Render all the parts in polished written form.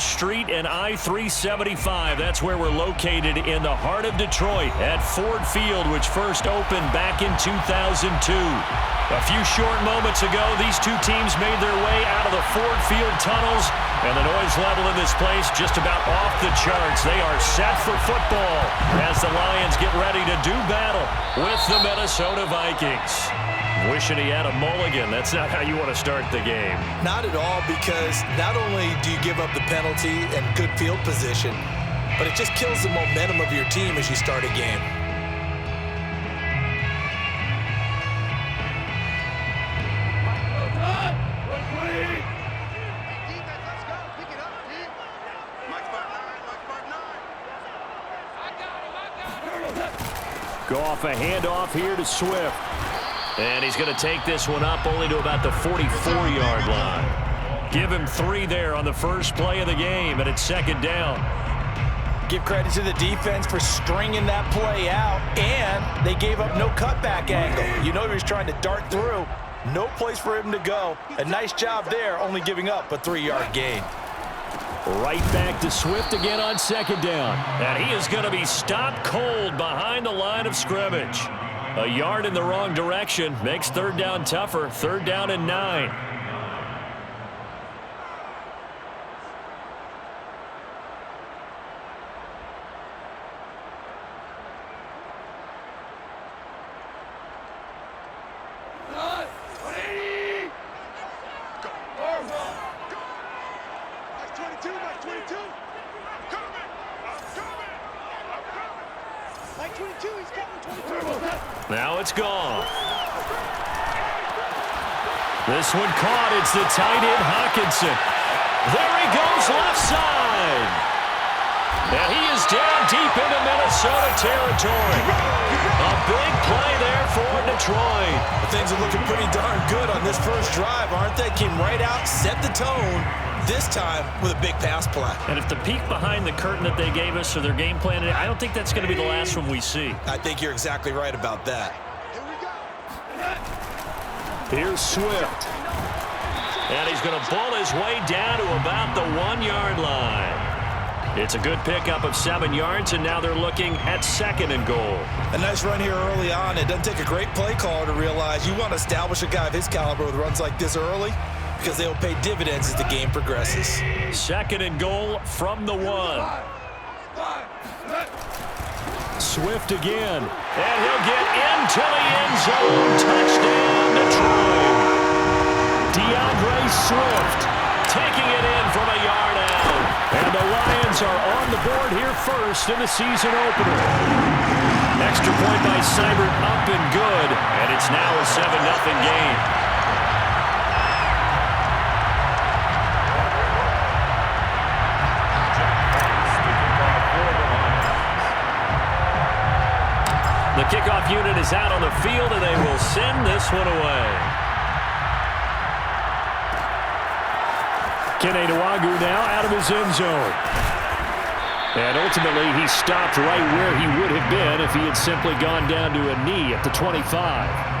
Rush Street and I-375. That's where we're located in the heart of Detroit at Ford Field, which first opened back in 2002. A few short moments ago, these two teams made their way out of the Ford Field tunnels, and the noise level in this place just about off the charts. They are set for football as the Lions get ready to do battle with the Minnesota Vikings. Wishing he had a mulligan. That's not how you want to start the game. Not at all, because not only do you give up the penalty and good field position, but it just kills the momentum of your team as you start a game. Go off a handoff here to Swift. And he's going to take this one up only to about the 44-yard line. Give him 3 there on the first play of the game, and it's second down. Give credit to the defense for stringing that play out, and they gave up no cutback angle. You know he was trying to dart through. No place for him to go. A nice job there, only giving up a 3-yard gain. Right back to Swift again on second down. And he is going to be stopped cold behind the line of scrimmage. A yard in the wrong direction makes third down tougher. Third down and 9. Now it's gone. This one caught. It's the tight end, Hockenson. There he goes, left side. And he is down deep into Minnesota territory. A big play there for Detroit. Things are looking pretty darn good on this first drive, aren't they? Came right out, set the tone, this time with a big pass play. And if the peek behind the curtain that they gave us or their game plan, I don't think that's going to be the last one we see. I think you're exactly right about that. Here's Swift. And he's going to bull his way down to about the 1-yard line. It's a good pickup of 7 yards, and now they're looking at second and goal. A nice run here early on. It doesn't take a great play caller to realize you want to establish a guy of his caliber with runs like this early, because they'll pay dividends as the game progresses. Second and goal from the 1. Swift again. And he'll get into the end zone. Touchdown, Detroit. DeAndre Swift taking it in from a yard out. And the Lions are on the board here first in the season opener. Extra point by Seibert up and good. And it's now a 7-0 game. The kickoff unit is out on the field, and they will send this one away. Kene Nwagu now out of his end zone. And ultimately, he stopped right where he would have been if he had simply gone down to a knee at the 25.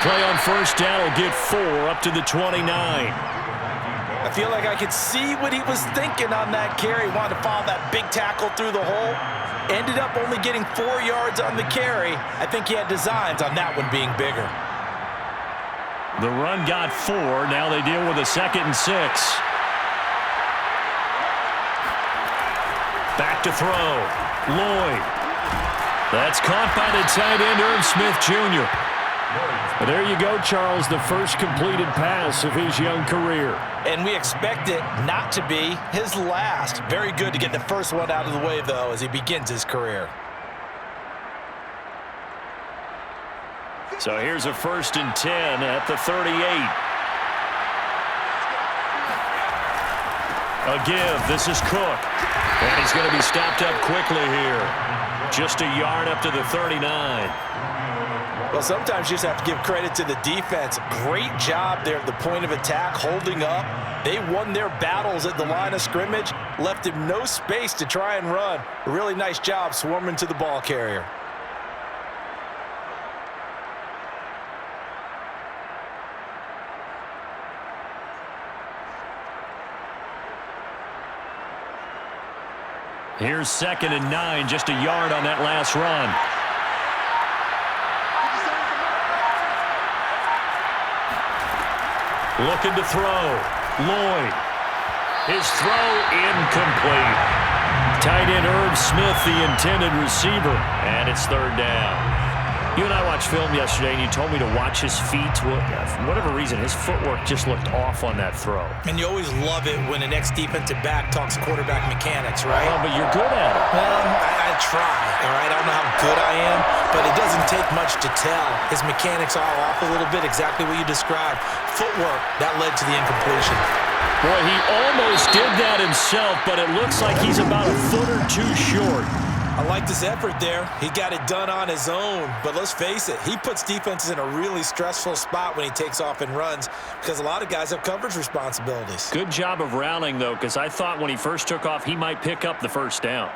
Play on first down will get 4 up to the 29. I feel like I could see what he was thinking on that carry. Wanted to follow that big tackle through the hole. Ended up only getting 4 yards on the carry. I think he had designs on that one being bigger. The run got 4. Now they deal with a 2nd and 6. Back to throw. Lloyd. That's caught by the tight end, Irv Smith Jr. There you go, Charles, the first completed pass of his young career. And we expect it not to be his last. Very good to get the first one out of the way, though, as he begins his career. So here's a 1st and 10 at the 38. A give. This is Cook. And he's going to be stopped up quickly here. Just a yard up to the 39. Well, sometimes you just have to give credit to the defense. Great job there at the point of attack, holding up. They won their battles at the line of scrimmage, left him no space to try and run. A really nice job swarming to the ball carrier. Here's 2nd and 9, just a yard on that last run. Looking to throw. Lloyd. His throw incomplete. Tight end Irv Smith, the intended receiver, and it's 3rd down. You and I watched film yesterday, and you told me to watch his feet. Well, for whatever reason, his footwork just looked off on that throw. And you always love it when an ex-defensive back talks quarterback mechanics, right? Well, but you're good at it. Well, I try, all right? I don't know how good I am, but it doesn't take much to tell. His mechanics are off a little bit, exactly what you described. Footwork, that led to the incompletion. Boy, he almost did that himself, but it looks like he's about a foot or two short. I liked his effort there. He got it done on his own. But let's face it, he puts defenses in a really stressful spot when he takes off and runs because a lot of guys have coverage responsibilities. Good job of rallying, though, because I thought when he first took off, he might pick up the 1st down.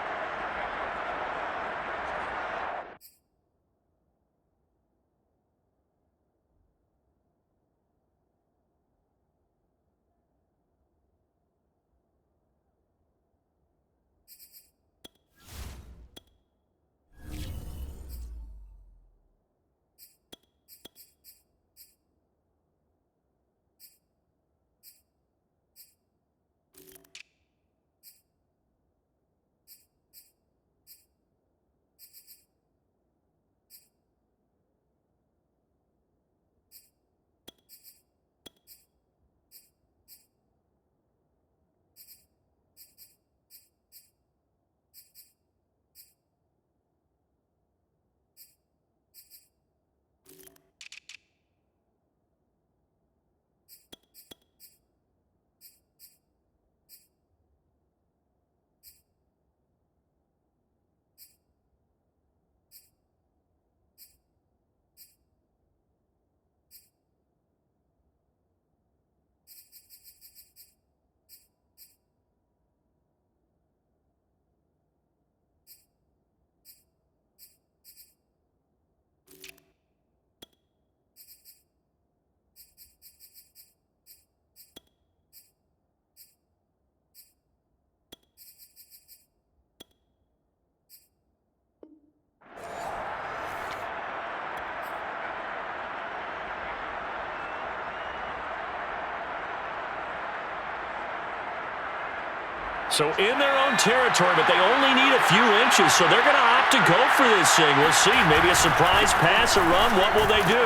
So in their own territory, but they only need a few inches, so they're going to opt to go for this thing. We'll see. Maybe a surprise pass, a run. What will they do?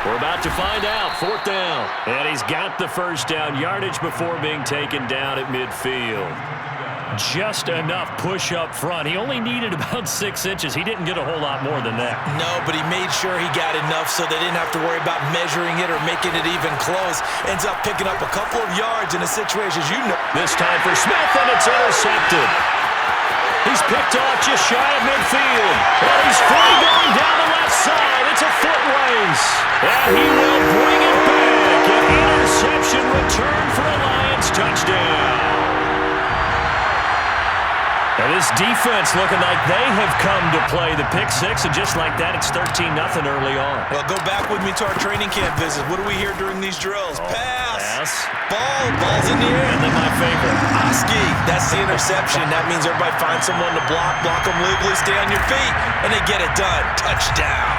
We're about to find out. 4th down. And he's got the 1st down yardage before being taken down at midfield. Just enough push up front. He only needed about 6 inches. He didn't get a whole lot more than that. No, but he made sure he got enough so they didn't have to worry about measuring it or making it even close. Ends up picking up a couple of yards in a situation, as you know. This time for Smith, and it's intercepted. He's picked off just shy of midfield. And he's free going down the left side. It's a foot race. And he will bring it back. An interception return for a Lions touchdown. And this defense looking like they have come to play the pick 6, and just like that, it's 13-0 early on. Well, go back with me to our training camp visit. What do we hear during these drills? Pass. Ball's in the air. And then my favorite. Oski, that's the interception. That means everybody finds someone to block them legally, stay on your feet, and they get it done. Touchdown.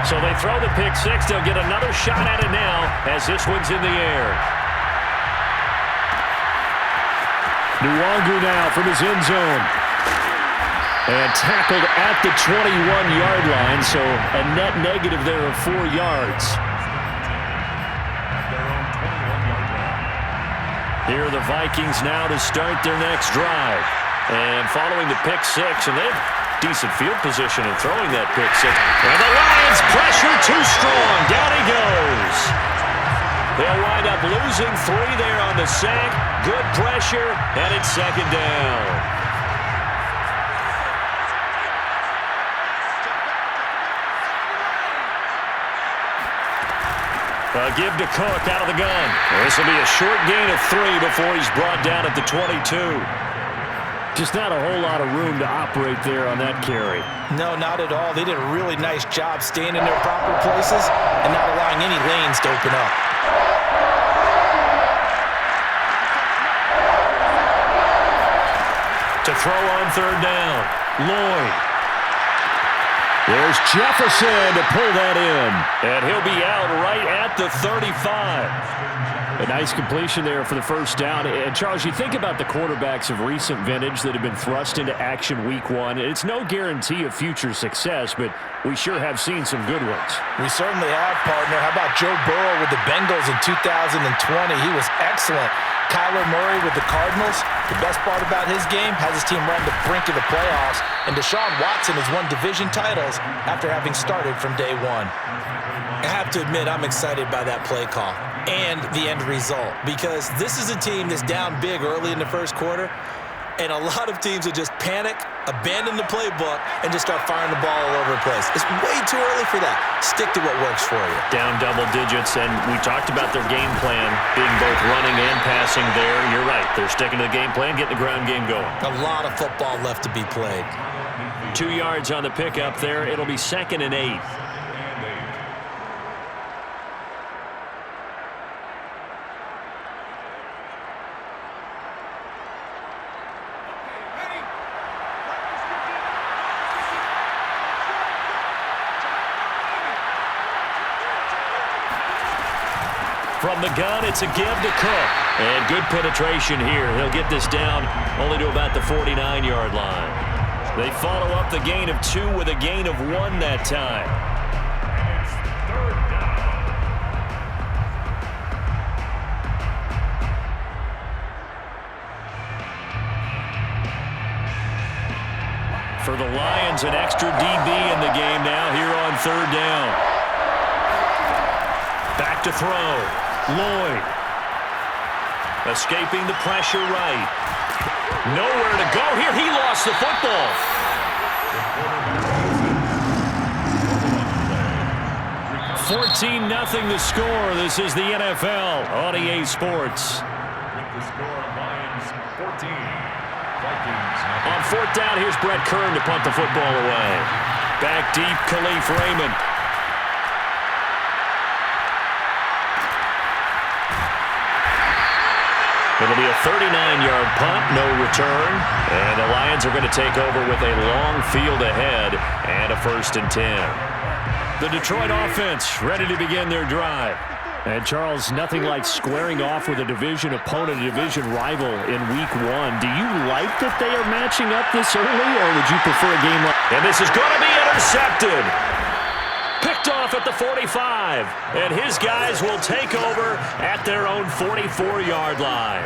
So they throw the pick 6. They'll get another shot at it now as this one's in the air. Nwangu now from his end zone. And tackled at the 21-yard line, so a net negative there of 4 yards. Here are the Vikings now to start their next drive. And following the pick 6, and they have decent field position in throwing that pick 6. And the Lions pressure too strong. Down he goes. They'll wind up losing 3 there on the sack. Good pressure, and it's 2nd down. A give to Cook out of the gun. This will be a short gain of 3 before he's brought down at the 22. Just not a whole lot of room to operate there on that carry. No, not at all. They did a really nice job staying in their proper places and not allowing any lanes to open up. To throw on third down, Lloyd. There's Jefferson to pull that in. And he'll be out right at the 35. A nice completion there for the first down. And, Charles, you think about the quarterbacks of recent vintage that have been thrust into action week 1. It's no guarantee of future success, but we sure have seen some good ones. We certainly have, partner. How about Joe Burrow with the Bengals in 2020? He was excellent. Kyler Murray with the Cardinals. The best part about his game has his team run the brink of the playoffs. And Deshaun Watson has won division titles after having started from day 1. I have to admit, I'm excited by that play call and the end result, because this is a team that's down big early in the first quarter, and a lot of teams will just panic, abandon the playbook, and just start firing the ball all over the place. It's way too early for that. Stick to what works for you. Down double digits, and we talked about their game plan being both running and passing there. You're right. They're sticking to the game plan, getting the ground game going. A lot of football left to be played. 2 yards on the pickup there. It'll be 2nd and 8. From the gun, it's a give to Cook. And good penetration here. He'll get this down only to about the 49-yard line. They follow up the gain of 2 with a gain of 1 that time. For the Lions, an extra DB in the game now here on third down. Back to throw. Lloyd. Escaping the pressure right. Nowhere to go here. He lost the football. 14-0 the score. This is the NFL on EA Sports. The score, Lions 14, Vikings. On fourth down, here's Brett Kern to punt the football away. Back deep, Khalif Raymond. It'll be a 39-yard punt, no return. And the Lions are going to take over with a long field ahead and a 1st and 10. The Detroit offense ready to begin their drive. And, Charles, nothing like squaring off with a division opponent, a division rival in week 1. Do you like that they are matching up this early, or would you prefer a game like... And this is going to be intercepted. Picked off at the 45, and his guys will take over at their own 44-yard line.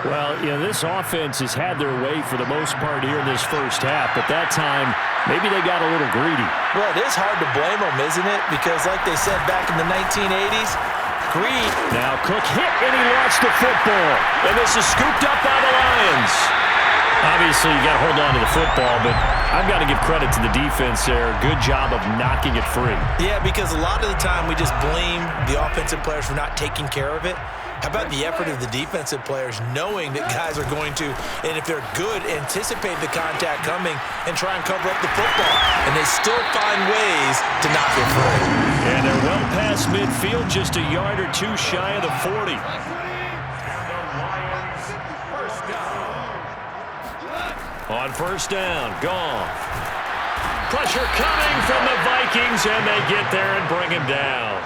Well, you know, this offense has had their way for the most part here in this first half, but that time, maybe they got a little greedy. Well, it is hard to blame them, isn't it? Because like they said back in the 1980s, greed. Now Cook hit, and he lost the football. And this is scooped up by the Lions. Obviously, you got to hold on to the football, but I've got to give credit to the defense there. Good job of knocking it free. Yeah, because a lot of the time we just blame the offensive players for not taking care of it. How about the effort of the defensive players knowing that guys are going to, and if they're good, anticipate the contact coming and try and cover up the football. And they still find ways to knock it free. And they're well past midfield, just a yard or 2 shy of the 40. On first down, Goff. Pressure coming from the Vikings, and they get there and bring him down.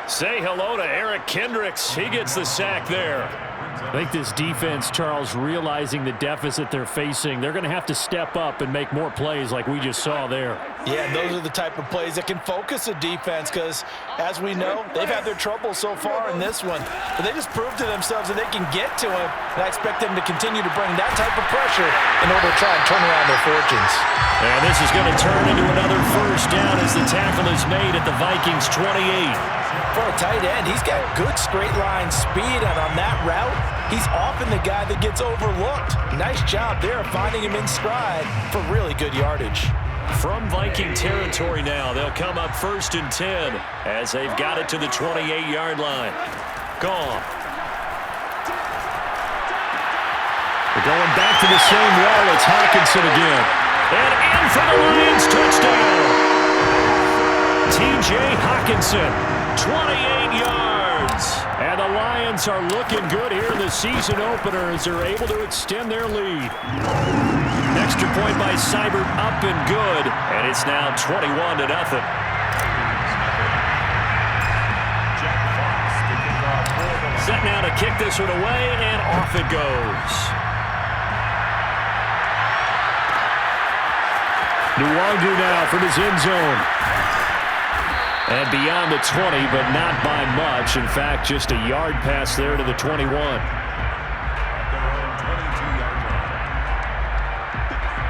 Say hello to Eric Kendricks. He gets the sack there. I think this defense, Charles, realizing the deficit they're facing, they're going to have to step up and make more plays like we just saw there. Yeah, and those are the type of plays that can focus a defense because, as we know, they've had their trouble so far in this one. But they just proved to themselves that they can get to him, and I expect them to continue to bring that type of pressure in order to try and turn around their fortunes. And this is going to turn into another first down as the tackle is made at the Vikings' 28. For a tight end, he's got good straight line speed, and on that route, he's often the guy that gets overlooked. Nice job there of finding him in stride for really good yardage. From Viking territory now, they'll come up 1st and 10 as they've got it to the 28-yard line. Gone. They're going back to the same wall. It's Hawkinson again. And in for the Lions, touchdown. T.J. Hawkinson, 28 yards. And the Lions are looking good here in the season opener as they're able to extend their lead. Extra point by Seibert, up and good. And it's now 21-0. Set now to kick this one away, and off it goes. Nwangu now from his end zone. And beyond the 20, but not by much. In fact, just a yard pass there to the 21.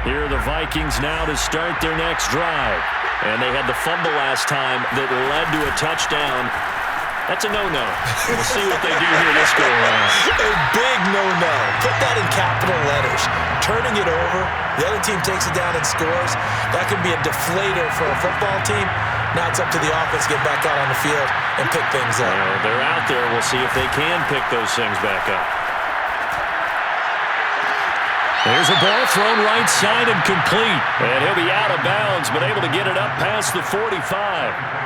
Here are the Vikings now to start their next drive. And they had the fumble last time that led to a touchdown. That's a no-no. We'll see what they do here this go around. A big no-no. Put that in capital letters. Turning it over, the other team takes it down and scores. That can be a deflator for a football team. Now it's up to the offense to get back out on the field and pick things up. They're out there. We'll see if they can pick those things back up. There's a ball thrown right side and complete. And he'll be out of bounds, but able to get it up past the 45.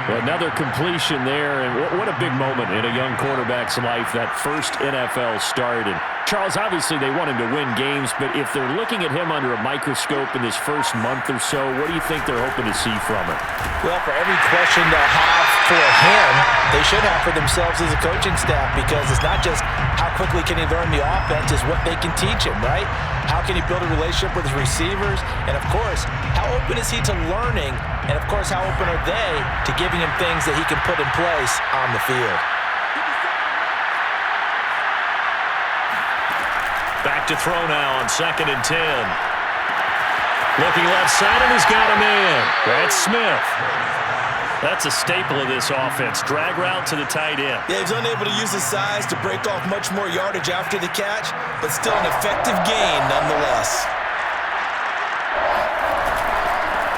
Another completion there, and what a big moment in a young quarterback's life, that first NFL start. And Charles, obviously they want him to win games, but if they're looking at him under a microscope in this first month or so, what do you think they're hoping to see from him? Well, for every question they'll have for him, they should have for themselves as a coaching staff, because it's not just how quickly can he learn the offense, it's what they can teach him, right? How can he build a relationship with his receivers? And, of course, how open is he to learning? And, of course, how open are they to giving him things that he can put in place on the field? Back to throw now on 2nd and 10. Looking left side, and he's got a man. That's Smith. That's a staple of this offense. Drag route to the tight end. Yeah, he's unable to use his size to break off much more yardage after the catch, but still an effective gain nonetheless.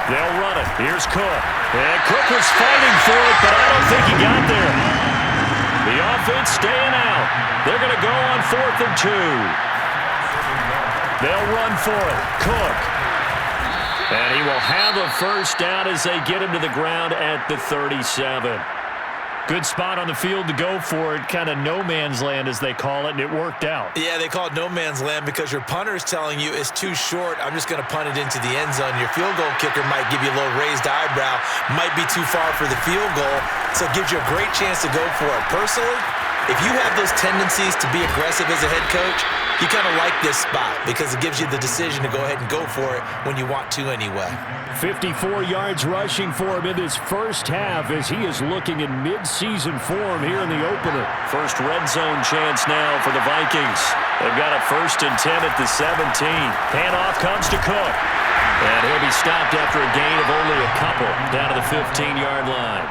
They'll run it. Here's Cook. And Cook was fighting for it, but I don't think he got there. The offense staying out. They're going to go on 4th and 2. They'll run for it. Cook. And he will have a first down as they get him to the ground at the 37. Good spot on the field to go for it. Kind of no man's land, as they call it, and it worked out. Yeah, they call it no man's land because your punter is telling you it's too short. I'm just going to punt it into the end zone. Your field goal kicker might give you a little raised eyebrow. Might be too far for the field goal, so it gives you a great chance to go for it. Personally, if you have those tendencies to be aggressive as a head coach, you kind of like this spot because it gives you the decision to go ahead and go for it when you want to anyway. 54 yards rushing for him in this first half as he is looking in mid-season form here in the opener. First red zone chance now for the Vikings. They've got a 1st and 10 at the 17. Handoff comes to Cook. And he'll be stopped after a gain of only a couple down to the 15-yard line.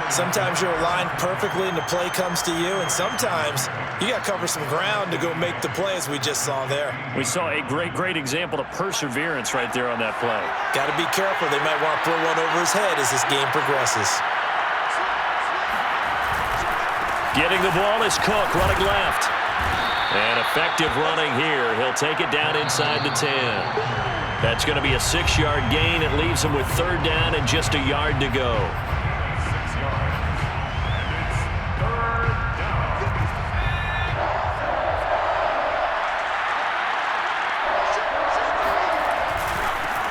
Sometimes you're aligned perfectly and the play comes to you, and sometimes you got to cover some ground to go make the play, as we just saw there. We saw a great example of perseverance right there on that play. Got to be careful. They might want to throw one over his head as this game progresses. Getting the ball is Cook, running left. And effective running here. He'll take it down inside the 10. That's going to be a 6-yard gain. It leaves him with 3rd down and just a yard to go.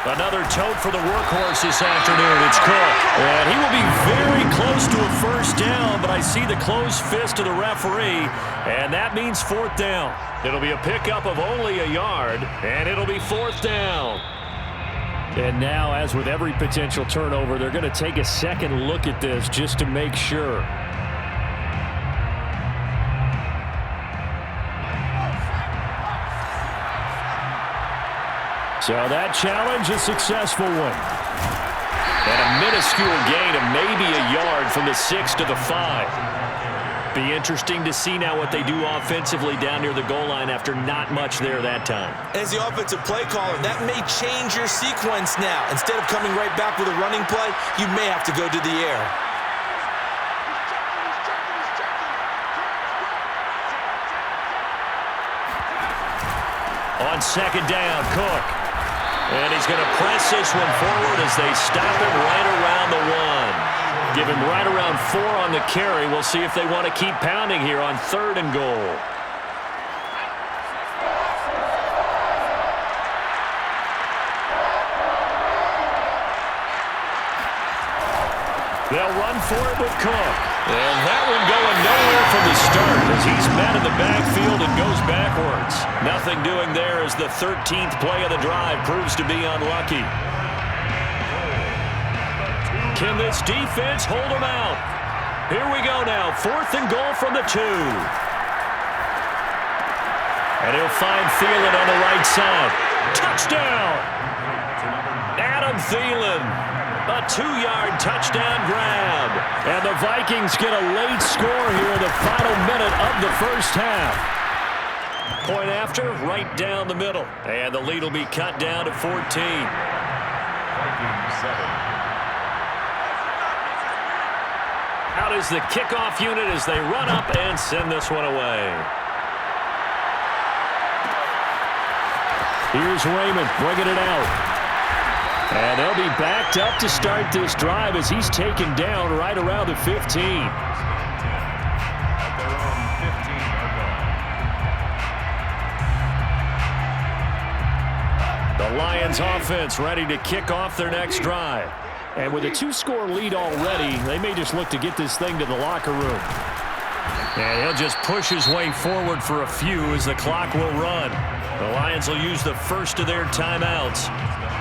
Another tote for the workhorse this afternoon. It's Cook. And he will be very close to a first down, but I see the closed fist of the referee, and that means 4th down. It'll be a pickup of only a yard, and it'll be 4th down. And now, as with every potential turnover, they're going to take a second look at this just to make sure. So that challenge, a successful one. And a minuscule gain of maybe a yard from the 6 to the 5. Be interesting to see now what they do offensively down near the goal line after not much there that time. As the offensive play caller, that may change your sequence now. Instead of coming right back with a running play, you may have to go to the air. On second down, Cook. And he's going to press this one forward as they stop him right around the 1. Give him right around 4 on the carry. We'll see if they want to keep pounding here on 3rd and goal. They'll run for it with Cook. And that one going nowhere from the start as he's met in the backfield and goes backwards. Nothing doing there as the 13th play of the drive proves to be unlucky. Can this defense hold him out? Here we go now. 4th and goal from the 2. And he'll find Thielen on the right side. Touchdown! Adam Thielen. A 2-yard touchdown grab. And the Vikings get a late score here in the final minute of the first half. Point after, right down the middle. And the lead will be cut down to 14. Vikings 7. Out is the kickoff unit as they run up and send this one away. Here's Raymond bringing it out. And they'll be backed up to start this drive as he's taken down right around the 15. At their own 15-yard line. The Lions offense ready to kick off their next drive. And with a 2-score lead already, they may just look to get this thing to the locker room. And he'll just push his way forward for a few as the clock will run. The Lions will use the first of their timeouts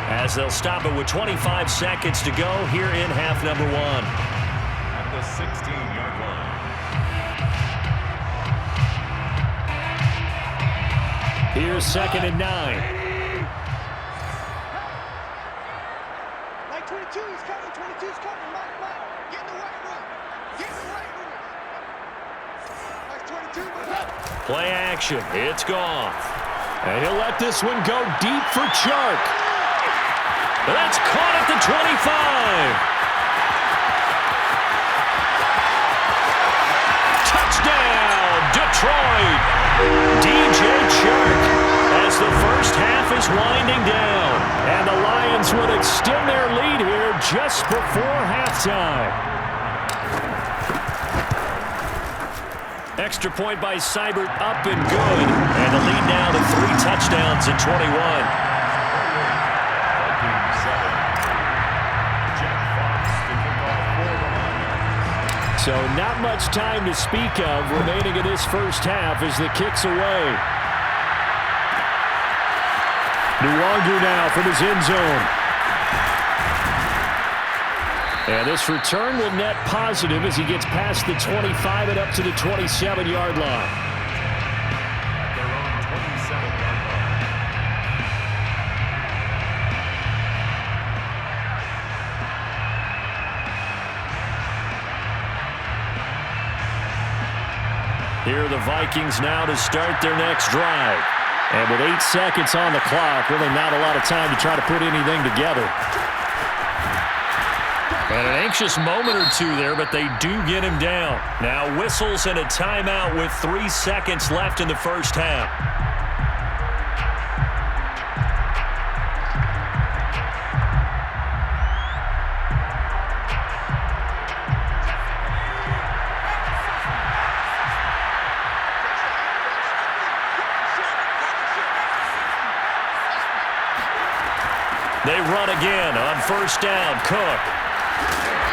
as they'll stop it with 25 seconds to go here in half number 1. At the 16-yard line. Here's 2nd and 9. Like 22 is coming, 22 is coming, Mike. Get in the right room. Get in the right room. Like 22, Play action. It's Goff. And he'll let this one go deep for Chark. That's caught at the 25. Touchdown, Detroit. DJ Chark as the first half is winding down. And the Lions would extend their lead here just before halftime. Extra point by Seibert up and good. And the lead now to 3 touchdowns in 21. Vikings 7. Jack Fox to kick off for the Lions. So not much time to speak of remaining in this first half as the kick's away. Nwangu now from his end zone. And this return will net positive as he gets past the 25 and up to the 27-yard line. At their own 27-yard line. Here are the Vikings now to start their next drive. And with 8 seconds on the clock, really not a lot of time to try to put anything together. And an anxious moment or two there, but they do get him down. Now whistles and a timeout with 3 seconds left in the first half. They run again on first down. Cook.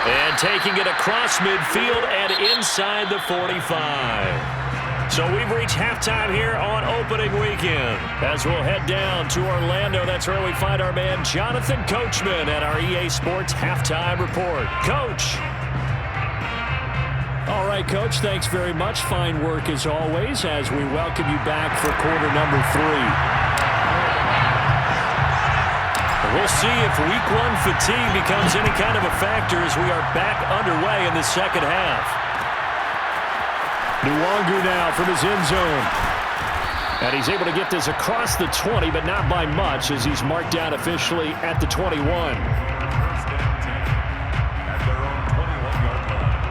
And taking it across midfield and inside the 45. So we've reached halftime here on opening weekend. As we'll head down to Orlando, that's where we find our man Jonathan Coachman at our EA Sports Halftime Report. Coach. All right, Coach, thanks very much. Fine work as always as we welcome you back for quarter number 3. We'll see if week 1 fatigue becomes any kind of a factor as we are back underway in the second half. Nwangu now from his end zone. And he's able to get this across the 20, but not by much, as he's marked down officially at the 21. First and 10 at their own 21-yard line.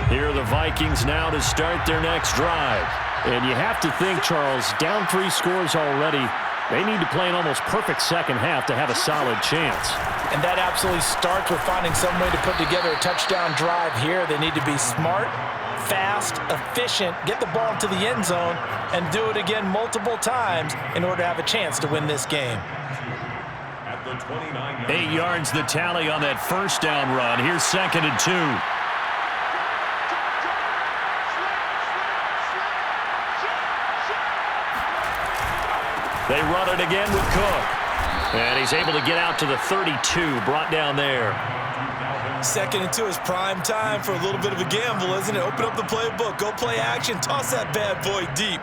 Here are the Vikings now to start their next drive. And you have to think, Charles, down 3 scores already. They need to play an almost perfect second half to have a solid chance. And that absolutely starts with finding some way to put together a touchdown drive here. They need to be smart, fast, efficient, get the ball to the end zone, and do it again multiple times in order to have a chance to win this game. At the 29-yard 8 yards the tally on that first down run. Here's 2nd and 2. They run it again with Cook. And he's able to get out to the 32, brought down there. 2nd and 2 is prime time for a little bit of a gamble, isn't it? Open up the playbook, go play action, toss that bad boy deep.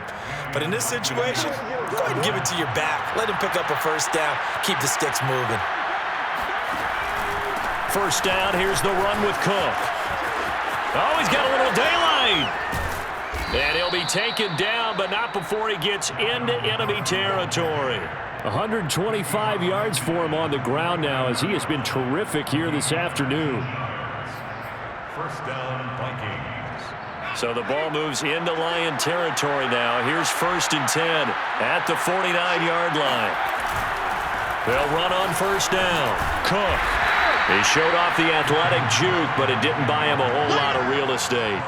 But in this situation, go ahead and give it to your back. Let him pick up a first down. Keep the sticks moving. First down, here's the run with Cook. Oh, he's got a little daylight. And he'll be taken down, but not before he gets into enemy territory. 125 yards for him on the ground now, as he has been terrific here this afternoon. First down, Vikings. So the ball moves into Lion territory now. Here's 1st and 10 at the 49-yard line. They'll run on first down. Cook. He showed off the athletic juke, but it didn't buy him a whole lot of real estate.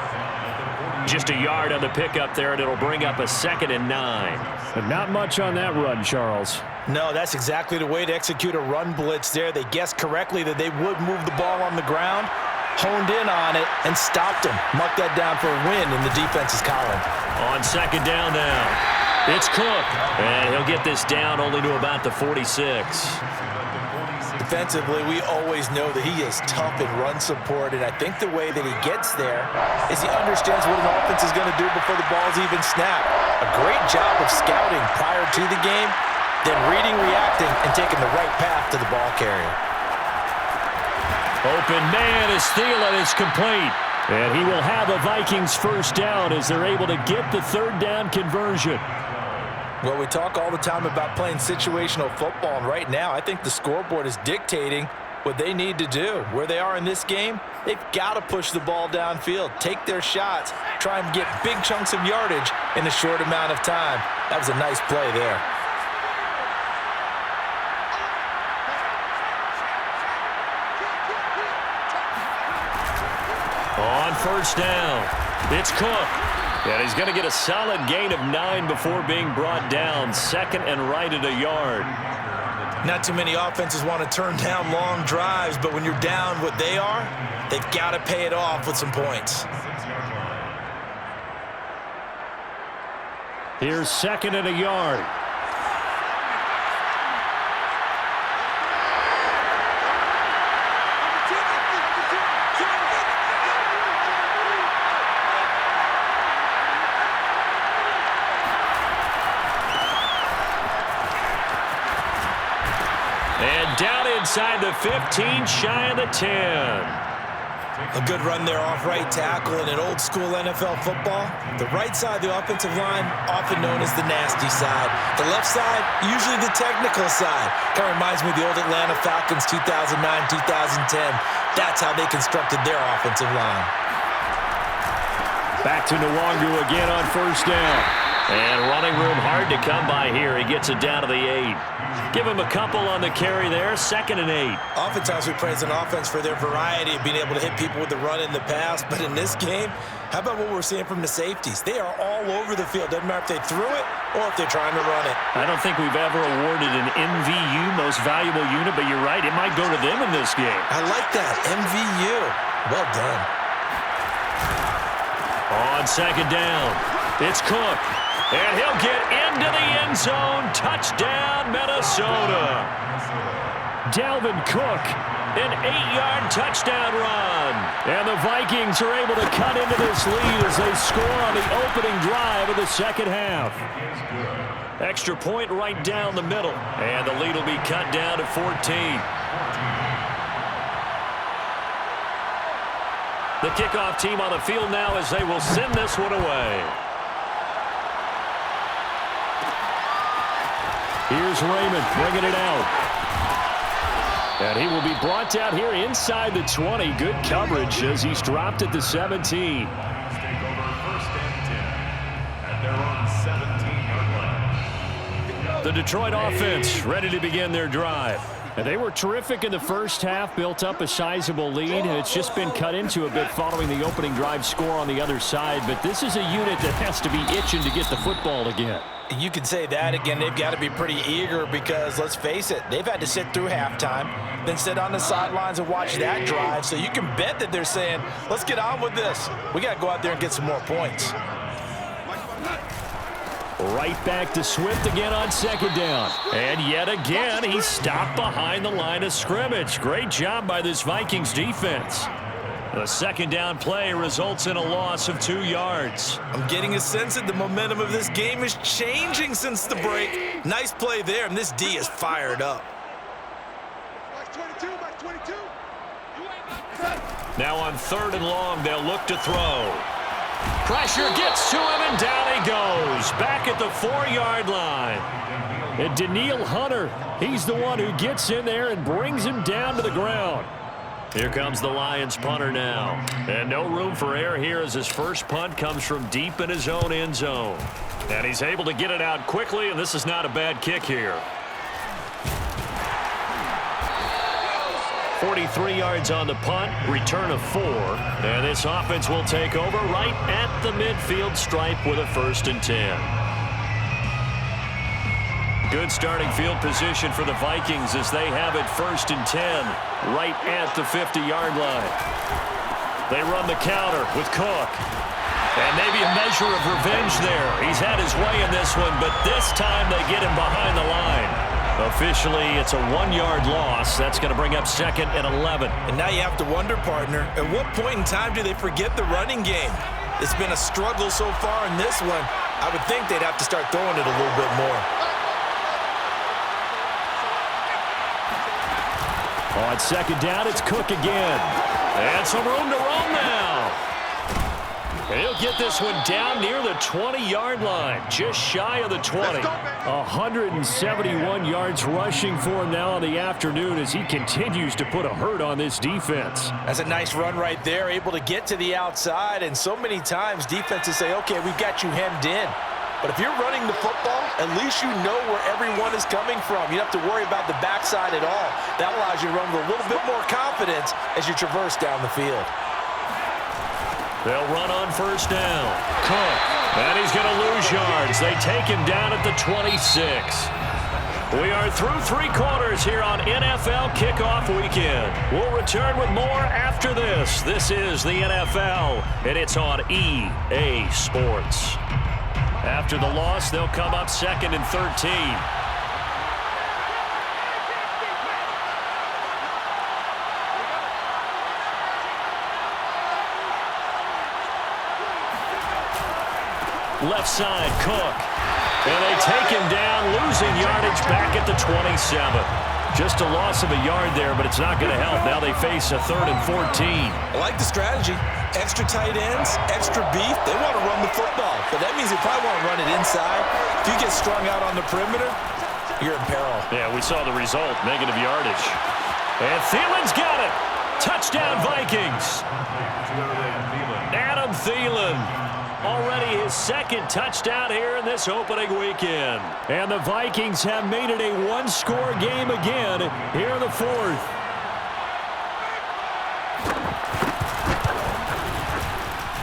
Just a yard on the pickup there, and it'll bring up a 2nd and 9. But not much on that run, Charles. No, that's exactly the way to execute a run blitz there. They guessed correctly that they would move the ball on the ground, honed in on it, and stopped him. Marked that down for a win in the defense's column. On 2nd down now, it's Cook. And he'll get this down only to about the 46. Defensively, we always know that he is tough in run support, and I think the way that he gets there is he understands what an offense is going to do before the ball's even snapped. A great job of scouting prior to the game, then reading, reacting, and taking the right path to the ball carrier. Open man is Thielen is complete. And he will have a Vikings first down as they're able to get the 3rd down conversion. Well, we talk all the time about playing situational football, and right now I think the scoreboard is dictating what they need to do. Where they are in this game, they've got to push the ball downfield, take their shots, try and get big chunks of yardage in a short amount of time. That was a nice play there. On first down, it's Cook. And he's going to get a solid gain of 9 before being brought down. 2nd and right at a yard. Not too many offenses want to turn down long drives, but when you're down what they are, they've got to pay it off with some points. Here's 2nd and a yard. And down inside the 15, shy of the 10. A good run there off right tackle in an old school NFL football. The right side of the offensive line, often known as the nasty side. The left side, usually the technical side. Kind of reminds me of the old Atlanta Falcons 2009, 2010. That's how they constructed their offensive line. Back to Nwangu again on first down. And running room hard to come by here. He gets it down to the 8. Give him a couple on the carry there. 2nd and 8. Oftentimes we praise an offense for their variety of being able to hit people with the run in the pass. But in this game, how about what we're seeing from the safeties? They are all over the field. Doesn't matter if they threw it or if they're trying to run it. I don't think we've ever awarded an MVU, most valuable unit, but you're right. It might go to them in this game. I like that. MVU. Well done. On 2nd down, it's Cook. And he'll get into the end zone. Touchdown, Minnesota. Dalvin Cook, an 8-yard touchdown run. And the Vikings are able to cut into this lead as they score on the opening drive of the second half. Extra point right down the middle. And the lead will be cut down to 14. The kickoff team on the field now as they will send this one away. Here's Raymond bringing it out. And he will be brought down here inside the 20. Good coverage as he's dropped at the 17. Take over 1st and 10 at their own 17-yard line. The Detroit offense ready to begin their drive. And they were terrific in the first half, built up a sizable lead, and it's just been cut into a bit following the opening drive score on the other side. But this is a unit that has to be itching to get the football again. You can say that again. They've got to be pretty eager because, let's face it, they've had to sit through halftime, then sit on the sidelines and watch that drive. So you can bet that they're saying, let's get on with this. We got to go out there and get some more points. Right back to Swift again on 2nd down. And yet again, he's stopped behind the line of scrimmage. Great job by this Vikings defense. The 2nd down play results in a loss of 2 yards. I'm getting a sense that the momentum of this game is changing since the break. Nice play there, and this D is fired up. Now on 3rd and long, they'll look to throw. Pressure gets to him, and down he goes. Back at the 4-yard line. And Daniil Hunter, he's the one who gets in there and brings him down to the ground. Here comes the Lions punter now. And no room for error here as his first punt comes from deep in his own end zone. And he's able to get it out quickly, and this is not a bad kick here. 43 yards on the punt, return of 4. And this offense will take over right at the midfield stripe with a 1st and 10. Good starting field position for the Vikings as they have it 1st and 10 right at the 50-yard line. They run the counter with Cook. And maybe a measure of revenge there. He's had his way in this one, but this time they get him behind the line. Officially, it's a 1-yard loss. That's going to bring up 2nd and 11. And now you have to wonder, partner, at what point in time do they forget the running game? It's been a struggle so far in this one. I would think they'd have to start throwing it a little bit more. On 2nd down, it's Cook again. And some room to roam now. He'll get this one down near the 20-yard line, just shy of the 20. 171 yards rushing for him now on the afternoon as he continues to put a hurt on this defense. That's a nice run right there, able to get to the outside. And so many times defenses say, okay, we've got you hemmed in. But if you're running the football, at least you know where everyone is coming from. You don't have to worry about the backside at all. That allows you to run with a little bit more confidence as you traverse down the field. They'll run on 1st down. Cook. And he's going to lose yards. They take him down at the 26. We are through 3 quarters here on NFL Kickoff Weekend. We'll return with more after this. This is the NFL, and it's on EA Sports. After the loss, they'll come up 2nd and 13. Left side, Cook. And they take him down, losing yardage back at the 27. Just a loss of a yard there, but it's not going to help. Now they face a 3rd and 14. I like the strategy. Extra tight ends, extra beef. They want to run the football, but that means they probably want to run it inside. If you get strung out on the perimeter, you're in peril. Yeah, we saw the result, negative yardage. And Thielen's got it. Touchdown, Vikings. Adam Thielen. Already his 2nd touchdown here in this opening weekend. And the Vikings have made it a 1-score game again here in the 4th.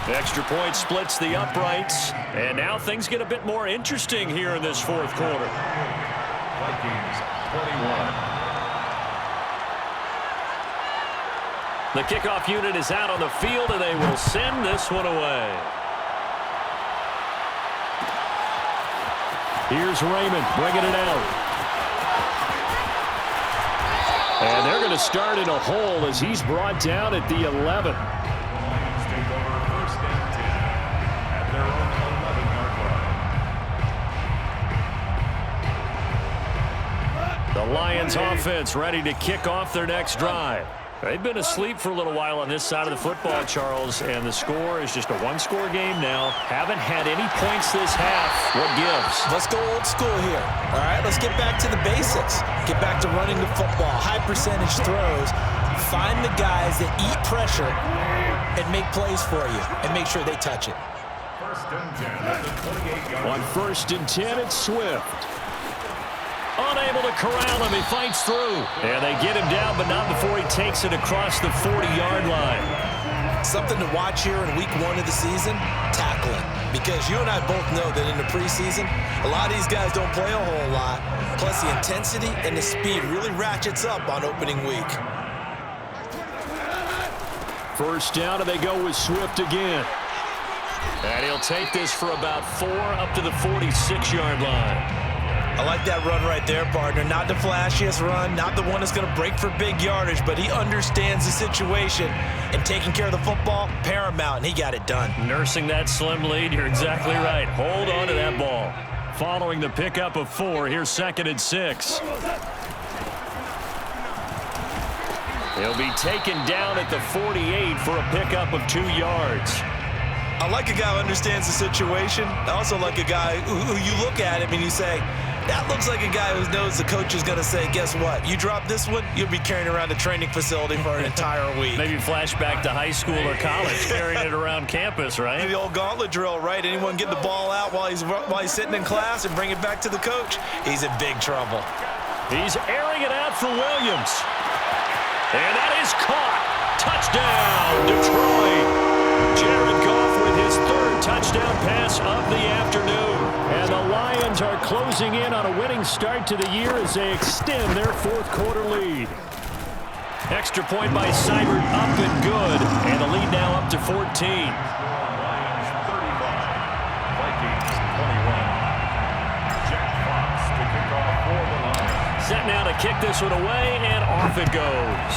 Extra point splits the uprights. And now things get a bit more interesting here in this 4th quarter. Vikings 21. The kickoff unit is out on the field, and they will send this one away. Here's Raymond bringing it out. And they're going to start in a hole as he's brought down at the 11. Lions take over 1st and 10 at their own 11-yard line. The Lions offense ready to kick off their next drive. They've been asleep for a little while on this side of the football, Charles, and the score is just a one-score game now. Haven't had any points this half. What gives? Let's go old school here. All right, let's get back to the basics. Get back to running the football, high percentage throws. Find the guys that eat pressure and make plays for you and make sure they touch it. First and 10 at the 28-yard line. On 1st and 10, it's Swift. Unable to corral him. He fights through. And they get him down, but not before he takes it across the 40-yard line. Something to watch here in week 1 of the season, tackling. Because you and I both know that in the preseason, a lot of these guys don't play a whole lot. Plus, the intensity and the speed really ratchets up on opening week. First down, and they go with Swift again. And he'll take this for about 4 up to the 46-yard line. I like that run right there, partner. Not the flashiest run, not the one that's going to break for big yardage, but he understands the situation, and taking care of the football, paramount, and he got it done. Nursing that slim lead, you're exactly right. Hold on to that ball. Following the pickup of 4, here's 2nd and 6. He'll be taken down at the 48 for a pickup of 2 yards. I like a guy who understands the situation. I also like a guy who you look at him and you say, that looks like a guy who knows the coach is going to say, guess what? You drop this one, you'll be carrying around the training facility for an entire week. Maybe flashback to high school or college, carrying it around campus, right? The old gauntlet drill, right? Anyone get the ball out while he's sitting in class and bring it back to the coach? He's in big trouble. He's airing it out for Williams. And that is caught. Touchdown, Detroit. Jared Goff with his 3rd touchdown pass of the afternoon. And the Lions are closing in on a winning start to the year as they extend their 4th quarter lead. Extra point by Seibert, up and good. And the lead now up to 14. Lions 35, Vikings 21. Jack Fox to kick off for the Lions. Set now to kick this one away, and off it goes.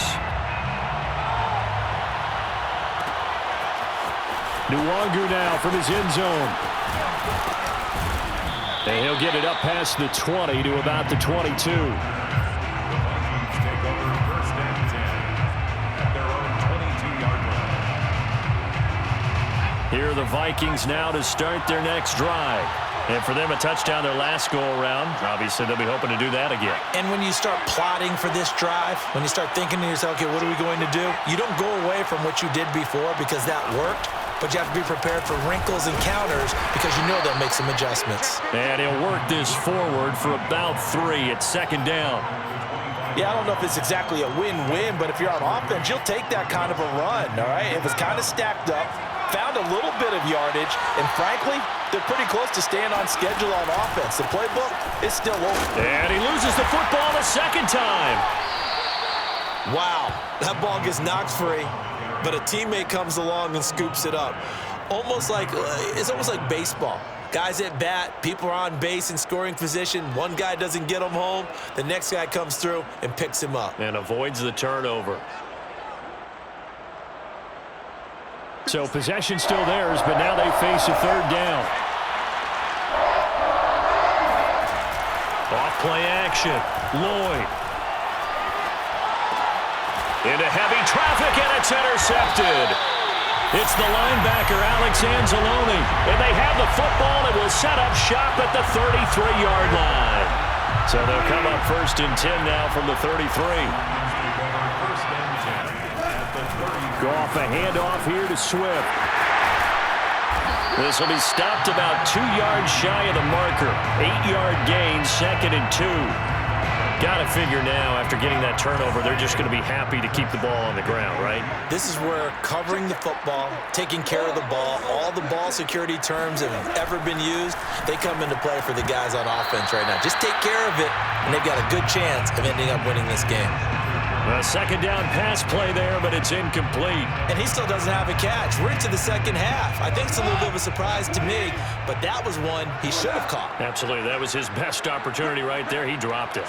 Nwangu now from his end zone. And he'll get it up past the 20 to about the 22. The Vikings take over 1st and 10 at their own 22-yard line. Here are the Vikings now to start their next drive. And for them, a touchdown their last go-around. Obviously, they'll be hoping to do that again. And when you start plotting for this drive, when you start thinking to yourself, okay, what are we going to do? You don't go away from what you did before because that worked, but you have to be prepared for wrinkles and counters because you know they'll make some adjustments. And he'll work this forward for about 3 at 2nd down. Yeah, I don't know if it's exactly a win-win, but if you're on offense, you'll take that kind of a run, all right? It was kind of stacked up, found a little bit of yardage, and frankly, they're pretty close to staying on schedule on offense. The playbook is still open. And he loses the football the 2nd time. Wow, that ball gets knocked free, but a teammate comes along and scoops it up. It's almost like baseball. Guys at bat, people are on base in scoring position. One guy doesn't get him home. The next guy comes through and picks him up. And avoids the turnover. So possession still theirs, but now they face a 3rd down. Off play action. Lloyd. Into heavy traffic, and it's intercepted. It's the linebacker, Alex Anzalone. And they have the football and will set up shop at the 33-yard line. So they'll come up 1st and 10 now from the 33. Goff a handoff here to Swift. This will be stopped about 2 yards shy of the marker. 8-yard gain, 2nd and 2. Got to figure now, after getting that turnover, they're just going to be happy to keep the ball on the ground, right? This is where covering the football, taking care of the ball, all the ball security terms that have ever been used, they come into play for the guys on offense right now. Just take care of it, and they've got a good chance of ending up winning this game. A 2nd down pass play there, but it's incomplete. And he still doesn't have a catch. We're into the 2nd half. I think it's a little bit of a surprise to me, but that was one he should have caught. Absolutely. That was his best opportunity right there. He dropped it.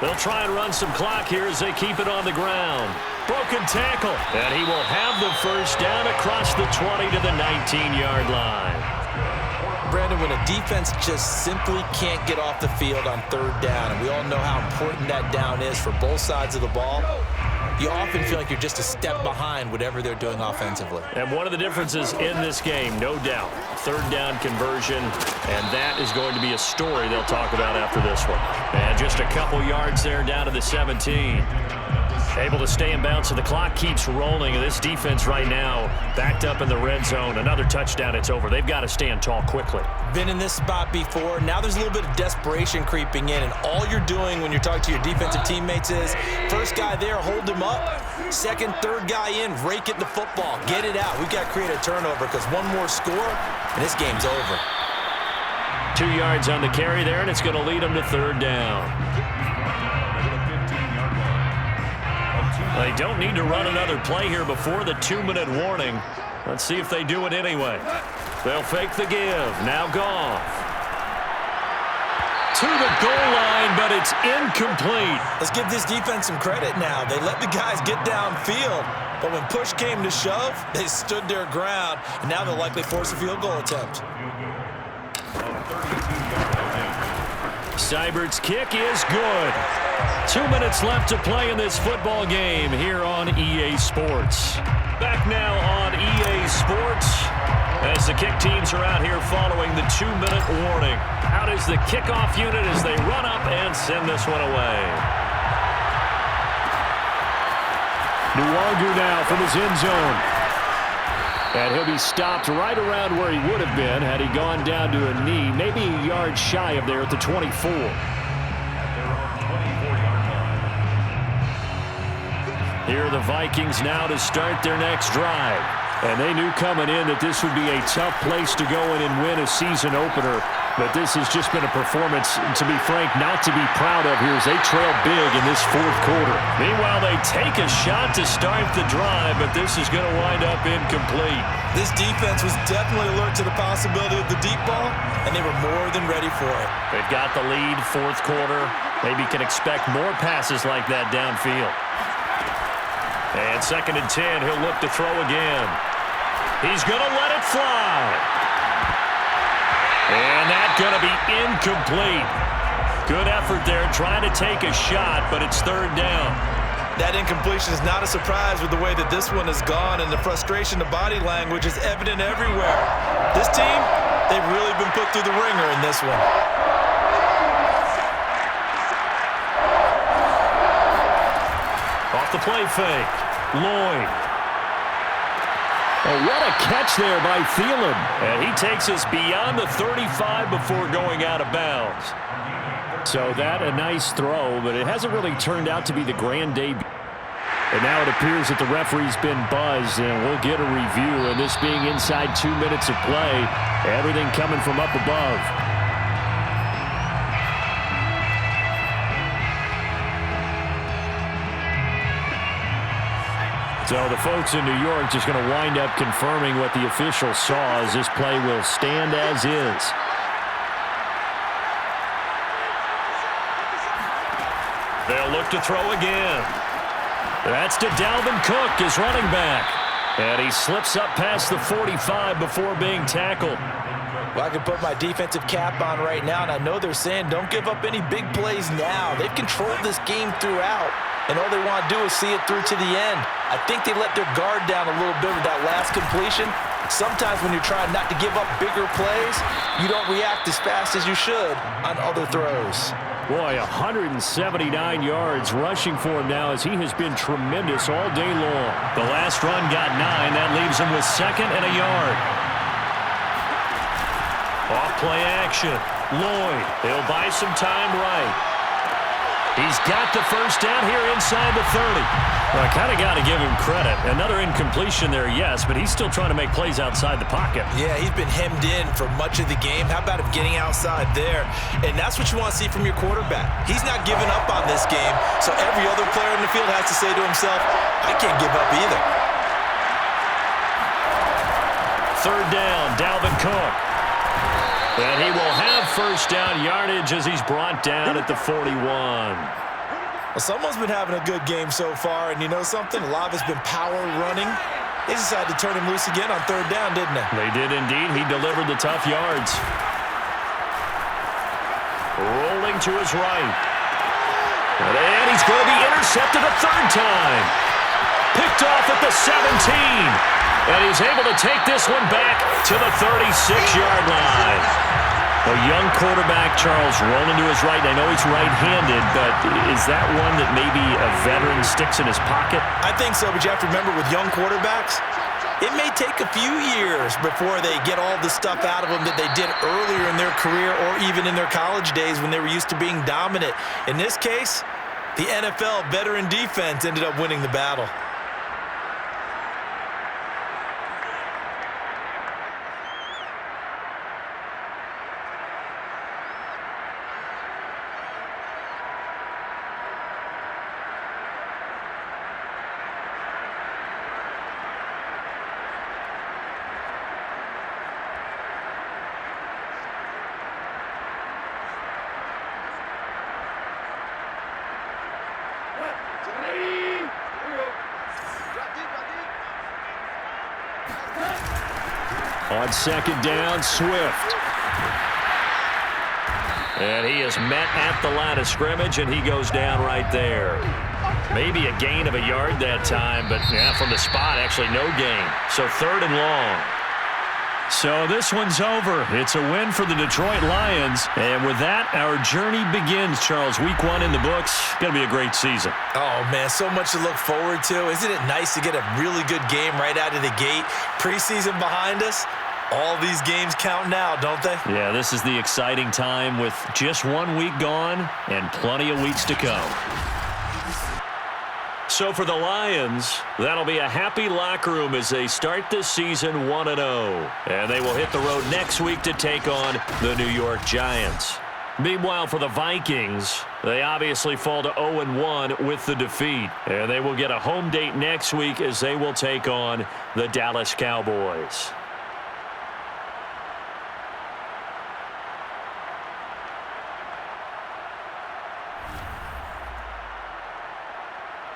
They'll try and run some clock here as they keep it on the ground. Broken tackle. And he will have the 1st down across the 20 to the 19-yard line. Brandon, when a defense just simply can't get off the field on third down, and we all know how important that down is for both sides of the ball, you often feel like you're just a step behind whatever they're doing offensively. And one of the differences in this game, no doubt, third down conversion, and that is going to be a story they'll talk about after this one. And just a couple yards there down to the 17. Able to stay in bounds, so the clock keeps rolling. And this defense right now backed up in the red zone. Another touchdown, it's over. They've got to stand tall quickly. Been in this spot before. Now there's a little bit of desperation creeping in, and all you're doing when you're talking to your defensive teammates is first guy there, hold him up. Second, third guy in, rake it the football. Get it out. We've got to create a turnover because one more score, and this game's over. 2 yards on the carry there, and it's going to lead them to third down. They don't need to run another play here before the 2-minute warning. Let's see if they do it anyway. They'll fake the give. Now Goff. To the goal line, but it's incomplete. Let's give this defense some credit now. They let the guys get downfield, but when push came to shove, they stood their ground, and now they'll likely force a field goal attempt. Seibert's kick is good. 2 minutes left to play in this football game here on EA Sports. Back now on EA Sports as the kick teams are out here following the 2-minute warning. Out is the kickoff unit as they run up and send this one away. Nwangu now from his end zone. And he'll be stopped right around where he would have been had he gone down to a knee, maybe a yard shy of there at the 24. Here are the Vikings now to start their next drive. And they knew coming in that this would be a tough place to go in and win a season opener. But this has just been a performance, to be frank, not to be proud of here as they trail big in this fourth quarter. Meanwhile, they take a shot to start the drive, but this is going to wind up incomplete. This defense was definitely alert to the possibility of the deep ball, and they were more than ready for it. They've got the lead, fourth quarter. Maybe can expect more passes like that downfield. And 2nd and 10, he'll look to throw again. He's going to let it fly. And that's going to be incomplete. Good effort there trying to take a shot, but it's third down. That incompletion is not a surprise with the way that this one has gone, and the frustration, the body language is evident everywhere. This team, they've really been put through the ringer in this one. Off the play fake. Lloyd. Oh, what a catch there by Thielen. And he takes us beyond the 35 before going out of bounds. So that a nice throw, but it hasn't really turned out to be the grand debut. And now it appears that the referee's been buzzed, and we'll get a review. And this being inside 2 minutes of play, everything coming from up above. So the folks in New York just going to wind up confirming what the official saw as this play will stand as is. They'll look to throw again. That's to Dalvin Cook, his running back. And he slips up past the 45 before being tackled. Well, I can put my defensive cap on right now, and I know they're saying don't give up any big plays now. They've controlled this game throughout, and all they want to do is see it through to the end. I think they let their guard down a little bit with that last completion. Sometimes when you're trying not to give up bigger plays, you don't react as fast as you should on other throws. Boy, 179 yards rushing for him now as he has been tremendous all day long. The last run got 9. That leaves him with 2nd and a yard. Off play action. Lloyd. He'll buy some time right. He's got the first down here inside the 30. Well, I kind of got to give him credit. Another incompletion there, yes, but he's still trying to make plays outside the pocket. Yeah, he's been hemmed in for much of the game. How about him getting outside there? And that's what you want to see from your quarterback. He's not giving up on this game, so every other player in the field has to say to himself, I can't give up either. Third down, Dalvin Cook. And he will have first down yardage as he's brought down at the 41. Well, someone's been having a good game so far, and you know something? A lot of it's been power running. They decided to turn him loose again on third down, didn't they? They did indeed. He delivered the tough yards. looking to his right. And he's going to be intercepted a third time. Picked off at the 17. And he's able to take this one back to the 36-yard line. A young quarterback, Charles, rolling to his right. I know he's right-handed, but is that one that maybe a veteran sticks in his pocket? I think so, but you have to remember with young quarterbacks, it may take a few years before they get all the stuff out of them that they did earlier in their career or even in their college days when they were used to being dominant. In this case, the NFL veteran defense ended up winning the battle. On second down, Swift. And he is met at the line of scrimmage, and he goes down right there. Maybe a gain of a yard that time, but yeah, from the spot, actually no gain. So third and long. So this one's over. It's a win for the Detroit Lions. And with that, our journey begins, Charles. Week 1 in the books. Going to be a great season. Oh, man, so much to look forward to. Isn't it nice to get a really good game right out of the gate? Preseason behind us. All these games count now, don't they? Yeah, this is the exciting time with just 1 week gone and plenty of weeks to come. So for the Lions, that'll be a happy locker room as they start this season 1-0. And they will hit the road next week to take on the New York Giants. Meanwhile, for the Vikings, they obviously fall to 0-1 with the defeat. And they will get a home date next week as they will take on the Dallas Cowboys.